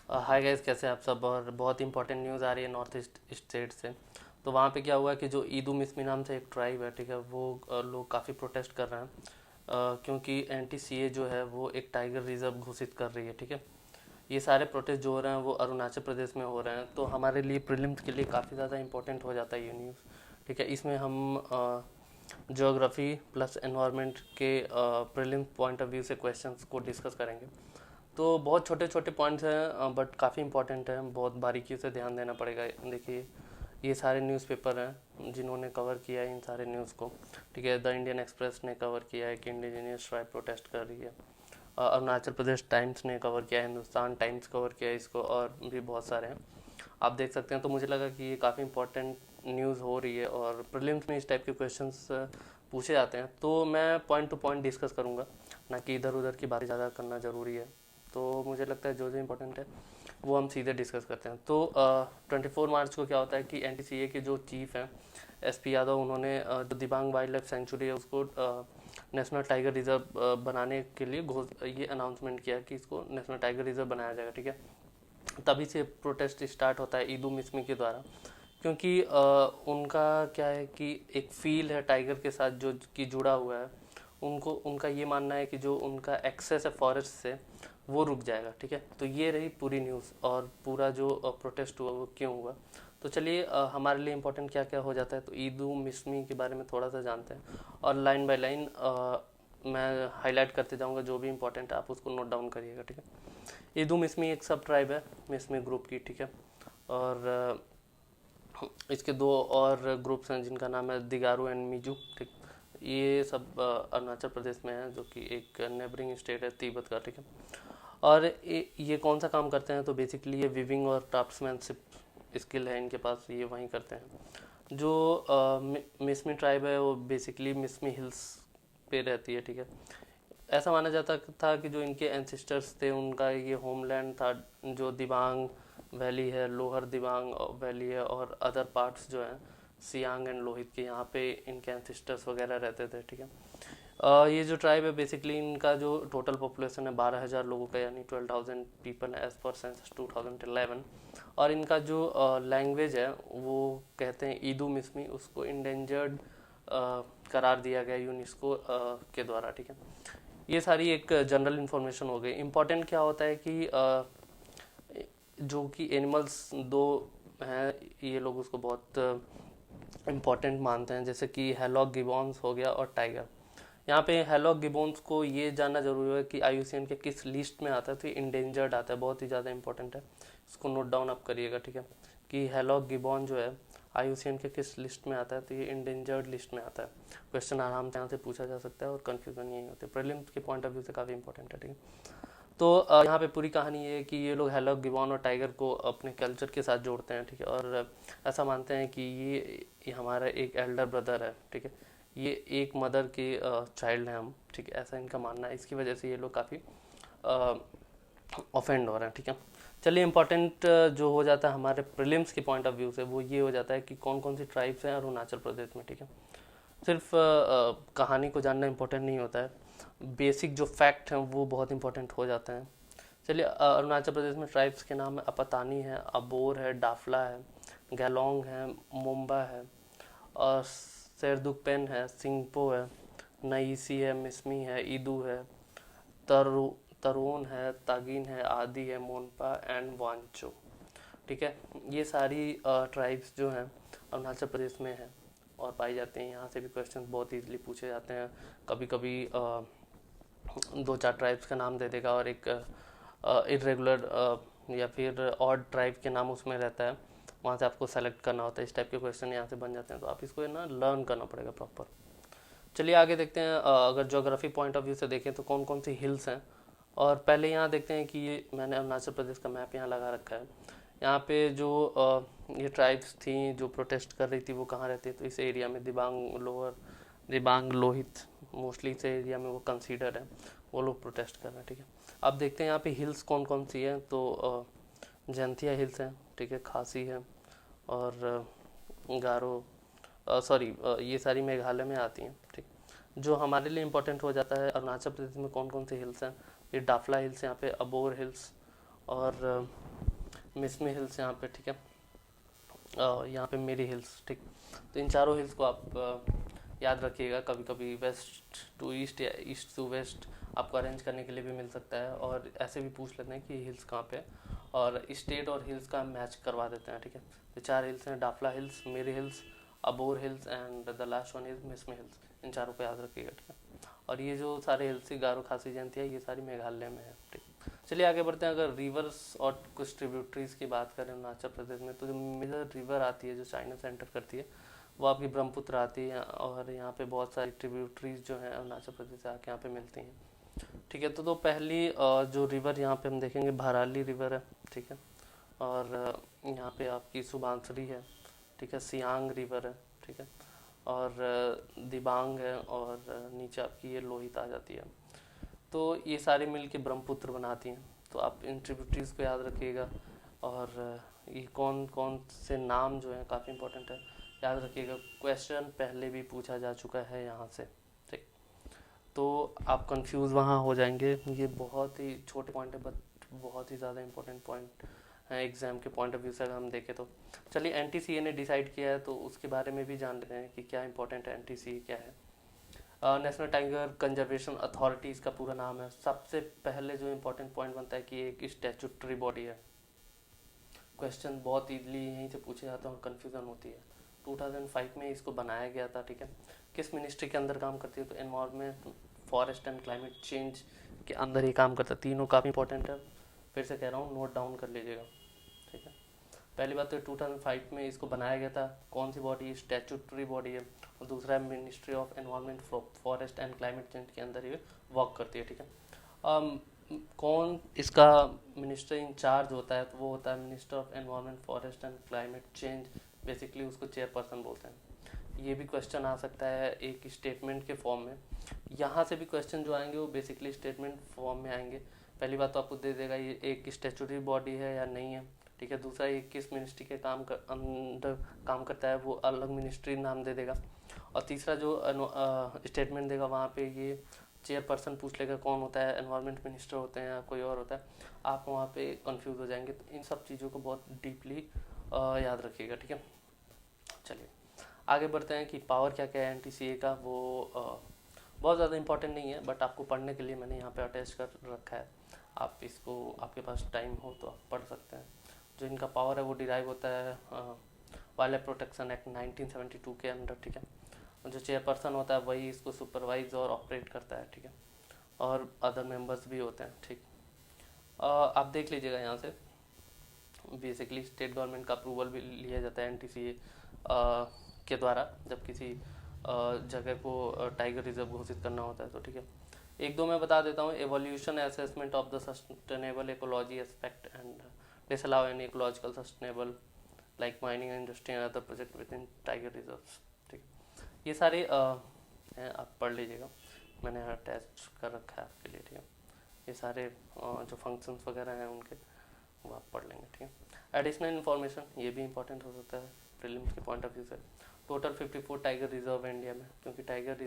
Hi guys, कैसे हैं आप सब। और बहुत इंपॉर्टेंट न्यूज़ आ रही है नॉर्थ ईस्ट स्टेट से। तो वहाँ पे क्या हुआ कि जो ईदू मिस्मी नाम से एक ट्राइब है, ठीक है, वो लोग काफ़ी प्रोटेस्ट कर रहे हैं। क्योंकि NTCA जो है वो एक टाइगर रिजर्व घोषित कर रही है, ठीक है। ये सारे प्रोटेस्ट जो हो रहे हैं वो अरुणाचल प्रदेश में हो रहे हैं, तो हमारे लिए प्रीलिम्स के लिए काफ़ी ज़्यादा इंपॉर्टेंट हो जाता है ये न्यूज़, ठीक है। इसमें हम ज्योग्राफी प्लस एनवायरनमेंट के प्रीलिम्स पॉइंट ऑफ व्यू से क्वेश्चंस को डिस्कस करेंगे। तो बहुत छोटे छोटे पॉइंट्स हैं बट काफ़ी इंपॉर्टेंट हैं, बहुत बारीकी से ध्यान देना पड़ेगा। देखिए, ये सारे न्यूज़पेपर हैं जिन्होंने कवर किया है इन सारे न्यूज़ को, ठीक है। द इंडियन एक्सप्रेस ने कवर किया है कि इंडिजिनियस ट्राइब प्रोटेस्ट कर रही है। अरुणाचल प्रदेश टाइम्स ने कवर किया है, हिंदुस्तान टाइम्स कवर किया है इसको, और भी बहुत सारे हैं, आप देख सकते हैं। तो मुझे लगा कि ये काफ़ी इंपॉर्टेंट न्यूज़ हो रही है और प्रीलिम्स में इस टाइप के क्वेश्चंस पूछे जाते हैं, तो मैं पॉइंट टू पॉइंट डिस्कस करूँगा, ना कि इधर उधर की बातें ज़्यादा करना ज़रूरी है। तो मुझे लगता है जो जो इम्पोर्टेंट है वो हम सीधे डिस्कस करते हैं। तो 24 मार्च को क्या होता है कि NTCA के जो चीफ हैं SP यादव, उन्होंने जो दिबांग वाइल्ड लाइफ सेंचुरी है उसको नेशनल टाइगर रिजर्व बनाने के लिए ये अनाउंसमेंट किया कि इसको नेशनल टाइगर रिजर्व बनाया जाएगा, ठीक है। तभी से प्रोटेस्ट स्टार्ट होता है ईदू मिस्मी के द्वारा, क्योंकि उनका क्या है कि एक फील है टाइगर के साथ जो कि जुड़ा हुआ है। उनको उनका ये मानना है कि जो उनका एक्सेस है फॉरेस्ट से वो रुक जाएगा, ठीक है। तो ये रही पूरी न्यूज़, और पूरा जो प्रोटेस्ट हुआ वो क्यों हुआ। तो चलिए, हमारे लिए इम्पोर्टेंट क्या क्या हो जाता है, तो ईदू मिस्मी के बारे में थोड़ा सा जानते हैं, और लाइन बाय लाइन मैं हाईलाइट करते जाऊंगा, जो भी इम्पोर्टेंट है आप उसको नोट डाउन करिएगा, ठीक है। ईदू मिस्मी एक सब ट्राइब है मिस्मी ग्रुप की, ठीक है। और इसके दो और ग्रुप्स हैं जिनका नाम है दिगारू एंड मिजू, ठीक। ये सब अरुणाचल प्रदेश में है, जो कि एक नेबरिंग स्टेट है तिब्बत का, ठीक है। और ये कौन सा काम करते हैं, तो बेसिकली ये विविंग और क्राफ्ट्समैनशिप स्किल है इनके पास, ये वहीं करते हैं। जो मिसमी ट्राइब है वो बेसिकली मिसमी हिल्स पे रहती है, ठीक है। ऐसा माना जाता था कि जो इनके एंसेस्टर्स थे उनका ये होमलैंड था, जो दिबांग वैली है, लोअर दिबांग वैली है, और अदर पार्ट्स जो हैं सियांग एंड लोहित के, यहाँ पे इनके एंसेस्टर्स वगैरह रहते थे, ठीक है। ये जो ट्राइब है बेसिकली इनका जो टोटल पॉपुलेशन है 12,000 लोगों का, यानी 12,000 पीपल है एज पर सेंसस 2011। और इनका जो लैंग्वेज है वो कहते हैं ईदू मिस्मी, उसको इंडेंजर्ड करार दिया गया यूनेस्को के द्वारा, ठीक है। ये सारी एक जनरल इन्फॉर्मेशन हो गई। इम्पॉर्टेंट क्या होता है कि जो कि एनिमल्स दो हैं, ये लोग उसको बहुत इम्पॉर्टेंट मानते हैं, जैसे कि हैलॉक गिबॉन्स हो गया और टाइगर। यहाँ पे हैलॉक गिबॉन्स को ये जानना जरूरी है कि IUCN के किस लिस्ट में आता है, तो ये इंडेंजर्ड आता है, बहुत ही ज़्यादा इंपॉर्टेंट है, इसको नोट डाउन आप करिएगा, ठीक है। कि हैलॉक गिबॉन जो है IUCN के किस लिस्ट में आता है, तो ये इंडेंजर्ड लिस्ट में आता है। क्वेश्चन आराम से यहाँ से पूछा जा सकता है और कन्फ्यूजन यही होती है, प्रीलिम्स के पॉइंट ऑफ व्यू से काफ़ी इंपॉर्टेंट है, ठीक है। तो यहाँ पे पूरी कहानी ये है कि ये लोग हैलॉक गिबॉन और टाइगर को अपने कल्चर के साथ जोड़ते हैं, ठीक है। और ऐसा मानते हैं कि ये हमारा एक एल्डर ब्रदर है, ठीक है। ये एक मदर के चाइल्ड हैं हम, ठीक है, ऐसा इनका मानना है। इसकी वजह से ये लोग काफ़ी ऑफेंड हो रहे हैं, ठीक है। चलिए, इंपॉर्टेंट जो हो जाता है हमारे प्रीलिम्स के पॉइंट ऑफ व्यू से वो ये हो जाता है कि कौन कौन सी ट्राइब्स हैं अरुणाचल प्रदेश में, ठीक है। सिर्फ कहानी को जानना इंपॉर्टेंट नहीं होता है, बेसिक जो फैक्ट हैं वो बहुत इंपॉर्टेंट हो जाते हैं। चलिए, अरुणाचल प्रदेश में ट्राइब्स के नाम है अपतानी है, अबोर है, डाफला है, गैलोंग है, मुम्बा है, और शेरदुकपेन है, सिंगपो है, नईसी है, मिसमी है, ईदू है, तरु तरोन है, तागिन है, आदि है, मोनपा एंड वांचो, ठीक है। ये सारी ट्राइब्स जो हैं अरुणाचल प्रदेश में हैं और पाई जाते हैं। यहाँ से भी क्वेश्चन बहुत इजीली पूछे जाते हैं। कभी कभी दो चार ट्राइब्स का नाम दे देगा और एक इरेगुलर या फिर ऑड ट्राइब के नाम उसमें रहता है, वहाँ से आपको सेलेक्ट करना होता है। इस टाइप के क्वेश्चन यहाँ से बन जाते हैं, तो आप इसको ना लर्न करना पड़ेगा प्रॉपर। चलिए आगे देखते हैं, अगर ज्योग्राफी पॉइंट ऑफ व्यू से देखें तो कौन कौन सी हिल्स हैं। और पहले यहाँ देखते हैं कि ये मैंने अरुणाचल प्रदेश का मैप यहाँ लगा रखा है। यहाँ पे जो ये ट्राइब्स थी जो प्रोटेस्ट कर रही थी वो कहाँ रहती है, तो इस एरिया में दिबांग लोअर, दिबांग लोहित, मोस्टली इस एरिया में वो कंसीडर है, वो लोग प्रोटेस्ट कर रहे हैं, ठीक है। अब देखते हैं यहाँ पे हिल्स कौन कौन सी हैं, तो जैंतिया हिल्स हैं, ठीक है, खासी है, और गारो, सॉरी, ये सारी मेघालय में आती हैं, ठीक। जो हमारे लिए इम्पोर्टेंट हो जाता है अरुणाचल प्रदेश में कौन कौन से हिल्स हैं, ये डाफला हिल्स, यहाँ पे अबोर हिल्स, और मिसमी हिल्स यहाँ पे, ठीक है। यहाँ पे मेरी हिल्स, ठीक। तो इन चारों हिल्स को आप याद रखिएगा। कभी कभी वेस्ट टू ईस्ट या ईस्ट टू वेस्ट आपको अरेंज करने के लिए भी मिल सकता है, और ऐसे भी पूछ लेते हैं कि हिल्स कहाँ पे है, और स्टेट और हिल्स का मैच करवा देते हैं, ठीक है। तो चार हिल्स हैं, Dafla hills, Miri hills, Abor hills and the last one is Mishmi hills. इन चारों को याद रखिएगा, ठीक है। और ये जो सारे हिल्स, गारो खासी जयंती है, ये सारी मेघालय में है, ठीक। चलिए आगे बढ़ते हैं। अगर रिवर्स और कुछ ट्रिब्यूटरीज की बात करें अरुणाचल प्रदेश में, तो जो मेजर रिवर आती है जो चाइना से एंटर करती है, वो आपकी ब्रह्मपुत्र आती है, और यहाँ पे बहुत सारी ट्रिब्यूटरीज जो हैं अरुणाचल प्रदेश से आके यहाँ पे मिलती हैं, ठीक है। तो पहली जो रिवर यहाँ पे हम देखेंगे भराली रिवर है, ठीक है। और यहाँ पे आपकी सुबांसरी है, ठीक है। सियांग रिवर है, ठीक है। और दिबांग है, और नीचे आपकी ये लोहित आ जाती है। तो ये सारे मिल के ब्रह्मपुत्र बनाती हैं। तो आप इन ट्रिब्यूटरीज को याद रखिएगा। और ये कौन कौन से नाम जो हैं काफ़ी इंपॉर्टेंट है, याद रखिएगा। क्वेश्चन पहले भी पूछा जा चुका है यहाँ से, ठीक। तो आप कंफ्यूज वहाँ हो जाएंगे। ये बहुत ही छोटे पॉइंट है, बट बहुत ही ज़्यादा इंपॉर्टेंट पॉइंट है एग्जाम के पॉइंट ऑफ व्यू से अगर हम देखें तो। चलिए एनटीसीए ने डिसाइड किया है, तो उसके बारे में भी जान लेते हैं कि क्या इंपॉर्टेंट है, एनटीसीए क्या है। नेशनल टाइगर कंजर्वेशन अथॉरिटी इसका पूरा नाम है। सबसे पहले जो इम्पोर्टेंट पॉइंट बनता है कि एक स्टैट्यूटरी बॉडी है। क्वेश्चन बहुत इजीली यहीं से पूछे जाते हैं और कन्फ्यूजन होती है। 2005 में इसको बनाया गया था, ठीक है। किस मिनिस्ट्री के अंदर काम करती है, तो environment, forest and climate change के अंदर ही काम करता है। तीनों काफ़ी इंपॉर्टेंट है, फिर से कह रहा हूँ, नोट डाउन कर लीजिएगा, ठीक है। पहली बात तो 2005 में इसको बनाया गया था। कौन सी बॉडी, स्टैट्यूटरी बॉडी है। और दूसरा है ministry of environment, forest and climate change के अंदर ये वर्क करती है, ठीक है। कौन इसका मिनिस्टर इंचार्ज होता है, तो वो होता है minister of environment, forest and climate change. Basically उसको चेयरपर्सन बोलते हैं। ये भी क्वेश्चन आ सकता है एक स्टेटमेंट के फॉर्म में। यहाँ से भी क्वेश्चन जो आएंगे वो बेसिकली स्टेटमेंट फॉर्म में आएंगे। पहली बात तो आपको दे देगा ये एक स्टैट्यूटरी बॉडी है या नहीं है, ठीक है। दूसरा ये किस मिनिस्ट्री के अंदर काम करता है, वो अलग मिनिस्ट्री नाम दे देगा। और तीसरा जो स्टेटमेंट देगा वहाँ पे ये चेयरपर्सन पूछ लेगा कौन होता है, एनवायरनमेंट मिनिस्टर होते हैं या कोई और होता है। आप वहाँ पे कंफ्यूज हो जाएंगे। तो इन सब चीज़ों को बहुत डीपली याद रखिएगा, ठीक है। चलिए आगे बढ़ते हैं कि पावर क्या क्या है एनटीसीए का। वो बहुत ज़्यादा इंपॉर्टेंट नहीं है, बट आपको पढ़ने के लिए मैंने यहाँ पे अटैच कर रखा है। आप इसको, आपके पास टाइम हो तो आप पढ़ सकते हैं। जो इनका पावर है वो डिराइव होता है वाइल्ड लाइफ प्रोटेक्शन एक्ट 1972 के अंदर, ठीक है। जो चेयरपर्सन होता है वही इसको सुपरवाइज और ऑपरेट करता है, ठीक है। और अदर मेंबर्स भी होते हैं, ठीक। आप देख लीजिएगा यहाँ से। बेसिकली स्टेट गवर्नमेंट का अप्रूवल भी लिया जाता है एनटीसीए के द्वारा, जब किसी जगह को टाइगर रिजर्व घोषित करना होता है, तो ठीक है। एक दो मैं बता देता हूँ। Evolution assessment of the sustainable ecology aspect and disallow any ecological sustainable like mining industry and other project with in tiger reserves, ठीक। ये सारे हैं, आप पढ़ लीजिएगा। मैंने अटैच कर रखा है आपके लिए, ठीक है। ये सारे जो फंक्शंस वगैरह हैं उनके, वो आप पढ़ लेंगे, ठीक है। एडिशनल इन्फॉर्मेशन ये भी इंपॉर्टेंट हो सकता है प्रीलिम्स के पॉइंट ऑफ व्यू से। टोटल 54 टाइगर रिजर्व है इंडिया में, क्योंकि टाइगर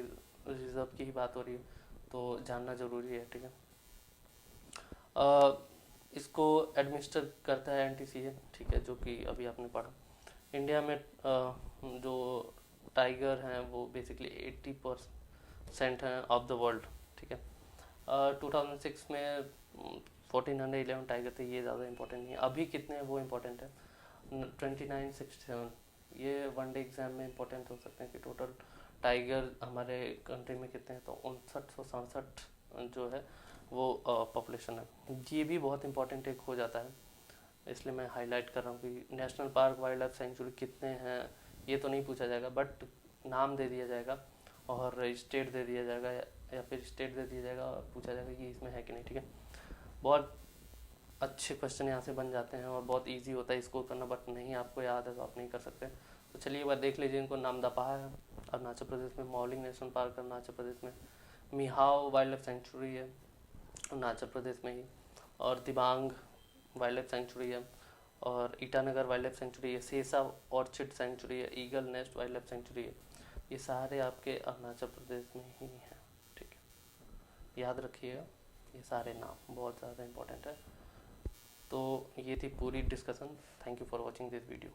रिजर्व की ही बात हो रही है तो जानना ज़रूरी है, ठीक है। इसको एडमिनिस्टर करता है एनटीसीए, ठीक है, जो कि अभी आपने पढ़ा। इंडिया में जो टाइगर हैं वो बेसिकली 80% हैं ऑफ द वर्ल्ड, ठीक है। 2006 में 1411 टाइगर थे, ये ज़्यादा इंपॉर्टेंट नहीं है। अभी कितने हैं वो इंपॉर्टेंट है, 2967। ये वनडे एग्जाम में इंपॉर्टेंट हो सकते हैं कि टोटल टाइगर हमारे कंट्री में कितने हैं, तो 5967 जो है वो पॉपुलेशन है। ये भी बहुत इंपॉर्टेंट एक हो जाता है, इसलिए मैं हाईलाइट कर रहा हूँ कि national park, wild life sanctuary कितने हैं ये तो नहीं पूछा जाएगा, बट नाम दे दिया जाएगा और स्टेट दे दिया जाएगा, या फिर स्टेट दे दिया जाएगा और पूछा जाएगा कि इसमें है कि नहीं, ठीक है। बहुत अच्छे क्वेश्चन यहाँ से बन जाते हैं और बहुत इजी होता है इसको करना, बट नहीं आपको याद है तो आप नहीं कर सकते। तो चलिए एक बार देख लीजिए इनको। नामदफा है अरुणाचल प्रदेश में, मौलिंग नेशनल पार्क अरुणाचल प्रदेश में, मिहाओ वाइल्ड लाइफ सेंचुरी है अरुणाचल प्रदेश में ही, और दिबांग वाइल्ड लाइफ सेंचुरी है, और ईटानगर वाइल्ड लाइफ सेंचुरी है, सेसा ऑर्चिड सेंचुरी है, eagle nest wild life sanctuary है। ये सारे आपके अरुणाचल प्रदेश में ही हैं, ठीक है। याद रखिएगा ये सारे नाम, बहुत ज़्यादा इंपॉर्टेंट है। तो ये थी पूरी discussion. Thank you for watching this video.